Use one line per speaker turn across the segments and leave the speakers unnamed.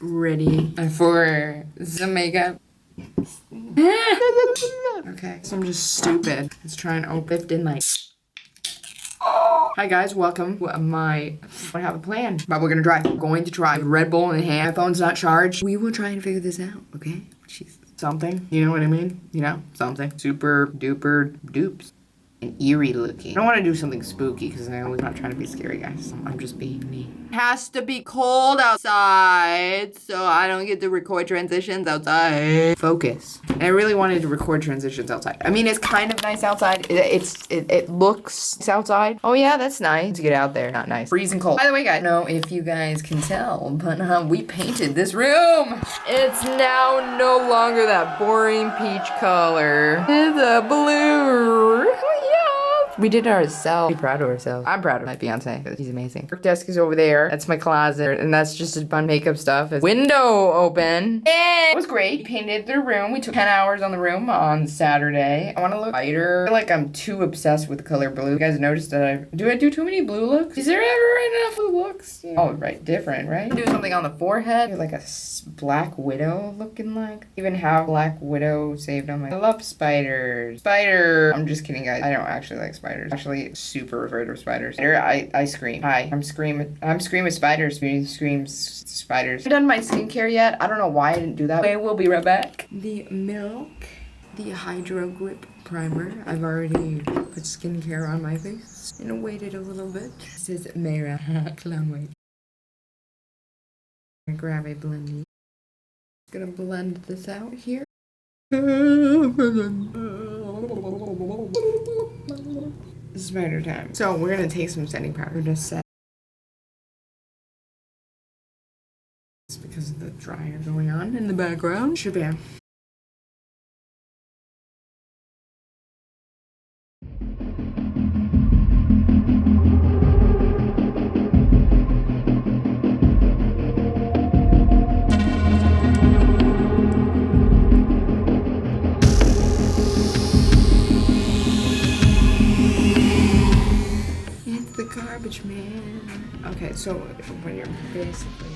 ready for some makeup. Okay, so I'm just stupid. Let's try and open in like. Hi guys, welcome. I have a plan, but we're gonna try. We're going to try Red Bull in hand. My phone's not charged. We will try and figure this out, okay? Jesus. Something, you know what I mean? You know, something. Super duper dupes. And eerie looking. I don't want to do something spooky because I'm not trying to be scary, guys. I'm just being me. It has to be cold outside, so I don't get to record transitions outside. Focus. And I really wanted to record transitions outside. I mean, it's kind of nice outside. It looks outside. Oh yeah, that's nice to get out there. Not nice. Freezing cold. By the way, guys, I don't know if you guys can tell, but we painted this room. It's now no longer that boring peach color. It's a blue. We did it ourselves. We're proud of ourselves. I'm proud of my fiance because he's amazing. Work desk is over there. That's my closet. And that's just a bunch of makeup stuff. It's window open. And it was great. We painted the room. We took 10 hours on the room on Saturday. I want to look lighter. I feel like I'm too obsessed with the color blue. You guys noticed that do I do too many blue looks? Is there ever enough blue looks? Yeah. Oh, right. Different, right? Do something on the forehead. Like a Black Widow looking like. Even have Black Widow saved on my. I love spiders. Spider. I'm just kidding, guys. I don't actually like spiders. Actually, super afraid of spiders. I scream. Hi, I'm screaming spiders. Beauty screams spiders. I haven't done my skincare yet. I don't know why I didn't do that. Okay, we'll be right back. The Milk, the Hydro Grip Primer. I've already put skincare on my face and waited a little bit. This is Mehron Clown White. I'm gonna grab a blending. Gonna blend this out here. Spider time. So we're gonna take some setting powder to set. It's because of the dryer going on in the background. Shabam. Garbage man. Okay, so when you're basically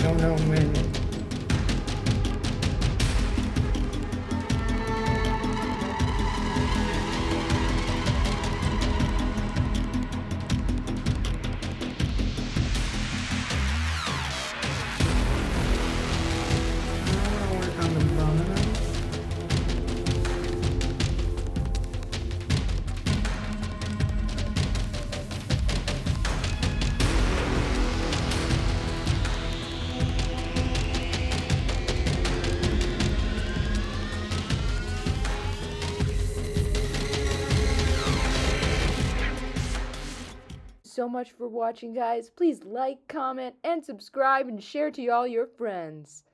don't know when. So much for watching, guys. Please like, comment, and subscribe and share to all your friends.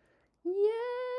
Yeah.